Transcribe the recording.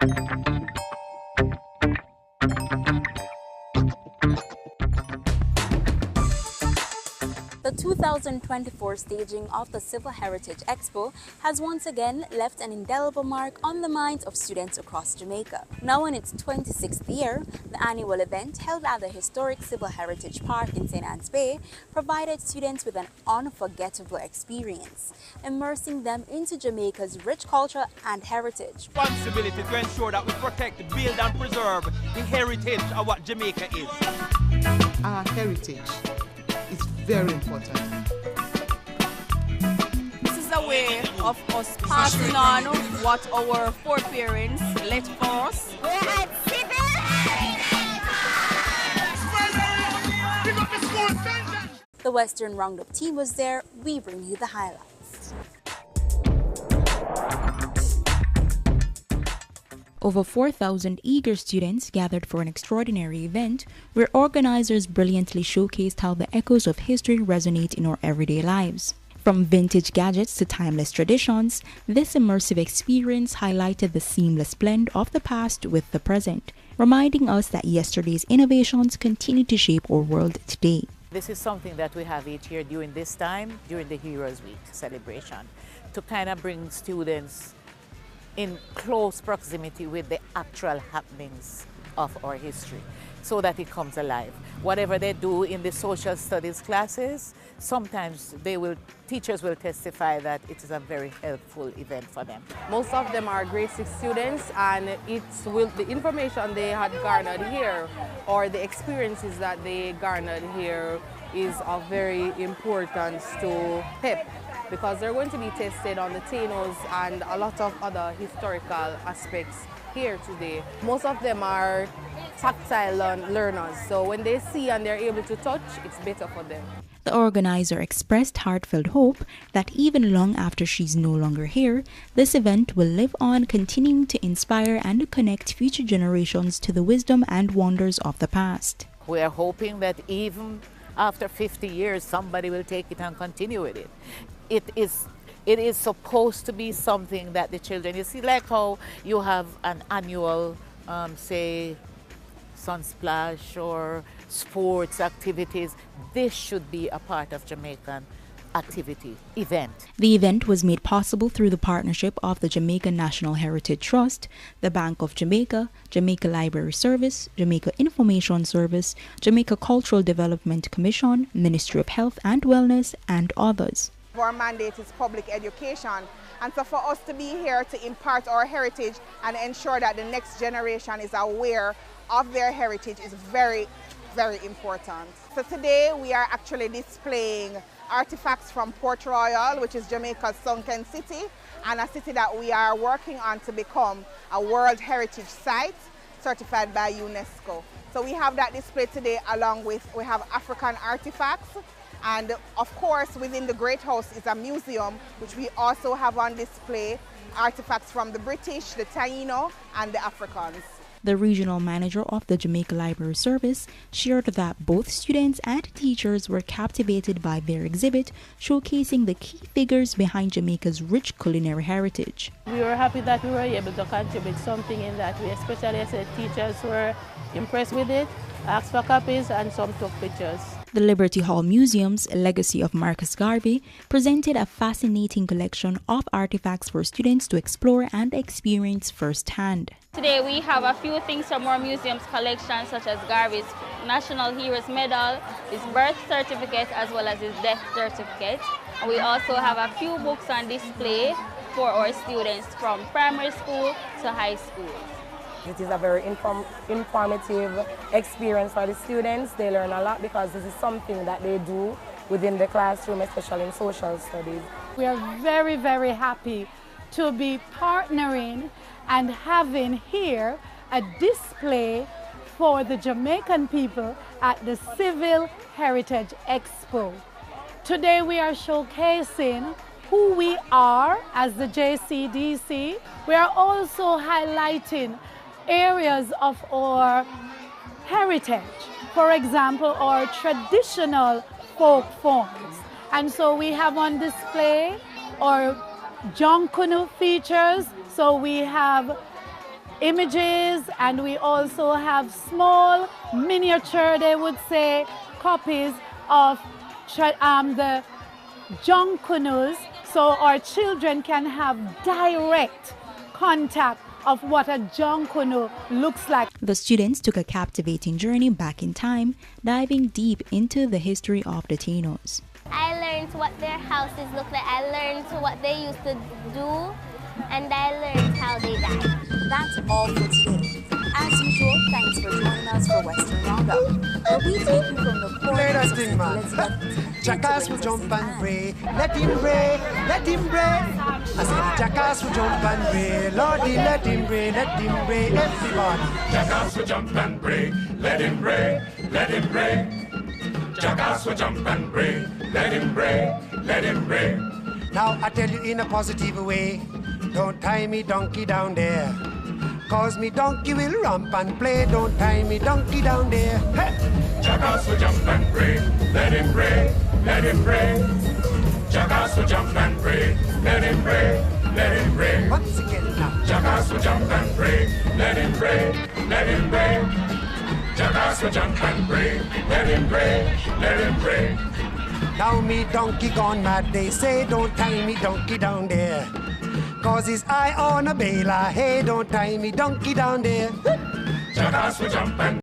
The 2024 staging of the Civil Heritage Expo has once again left an indelible mark on the minds of students across Jamaica. Now in its 26th year, the annual event held at the historic Civil Heritage Park in St. Ann's Bay provided students with an unforgettable experience, immersing them into Jamaica's rich culture and heritage. Responsibility to ensure that we protect, build and preserve the heritage of what Jamaica is. Our heritage is very important. This is a way of us passing on what our foreparents left for us. The Western Roundup team was there. We bring you the highlights. Over 4,000 eager students gathered for an extraordinary event where organizers brilliantly showcased how the echoes of history resonate in our everyday lives. From vintage gadgets to timeless traditions, this immersive experience highlighted the seamless blend of the past with the present, reminding us that yesterday's innovations continue to shape our world today. This is something that we have each year during this time, during the Heroes Week celebration, to kind of bring students in close proximity with the actual happenings of our history so that it comes alive. Whatever they do in the social studies classes, sometimes teachers will testify that it is a very helpful event for them. Most of them are grade 6 students, and the information they had garnered here or the experiences that they garnered here is of very importance to PEP, because they're going to be tested on the Tainos and a lot of other historical aspects here today. Most of them are tactile learners, so when they see and they're able to touch, it's better for them. The organizer expressed heartfelt hope that even long after she's no longer here, this event will live on, continuing to inspire and connect future generations to the wisdom and wonders of the past. We are hoping that even after 50 years, somebody will take it and continue with it. It is supposed to be something that the children, you see, like how you have an annual, say, Sunsplash or sports activities. This should be a part of Jamaican activity event. The event was made possible through the partnership of the Jamaica National Heritage Trust, the Bank of Jamaica, Jamaica Library Service, Jamaica Information Service, Jamaica Cultural Development Commission, Ministry of Health and Wellness, and others. Our mandate is public education, and so for us to be here to impart our heritage and ensure that the next generation is aware of their heritage is very, very important. So today we are actually displaying artifacts from Port Royal, which is Jamaica's sunken city, and a city that we are working on to become a World Heritage Site certified by UNESCO. So we have that display today, along with we have African artifacts. And of course, within the Great House is a museum, which we also have on display artifacts from the British, the Taino, and the Africans. The regional manager of the Jamaica Library Service shared that both students and teachers were captivated by their exhibit, showcasing the key figures behind Jamaica's rich culinary heritage. We were happy that we were able to contribute something in that way, especially as the teachers were impressed with it, asked for copies, and some took pictures. The Liberty Hall Museum's Legacy of Marcus Garvey presented a fascinating collection of artifacts for students to explore and experience firsthand. Today we have a few things from our museum's collection, such as Garvey's National Heroes Medal, his birth certificate, as well as his death certificate. And we also have a few books on display for our students from primary school to high school. It is a very informative experience for the students. They learn a lot because this is something that they do within the classroom, especially in social studies. We are very, very happy to be partnering and having here a display for the Jamaican people at the Civil Heritage Expo. Today we are showcasing who we are as the JCDC. We are also highlighting areas of our heritage, for example, our traditional folk forms. And so we have on display our Jonkunu features. So we have images, and we also have small miniature, they would say, copies of the Junkanus, so our children can have direct contact of what a Junkunu looks like. The students took a captivating journey back in time, diving deep into the history of the Tainos. I learned what their houses look like, I learned what they used to do, and I learned how they died. That's all for today. As usual, thanks for joining us for Western Roundup, where we take you from the corners of Elizabeth. Jackass will jump and bray, let him bray, let him bray. I said Jackass will jump and bray, Lordy, let him bray, everybody. Jackass will jump and bray, let him bray, let him bray. Jackass will jump and bray, let him bray, let him bray. Now I tell you in a positive way, don't tie me donkey down there, cause me donkey will romp and play. Don't tie me donkey down there. Hey! Jackass will jump and bray, let him bray, let him bray. Jackass will jump and bray, let him bray, let him bray. Once again now. Jackass will jump and bray, let him bray, let him bray. Jackass will jump and bray, let him bray, let him bray. Now me donkey gone mad, they say don't tie me donkey down there, cause his eye on a baler. Hey, don't tie me donkey down there. Jackass will jump and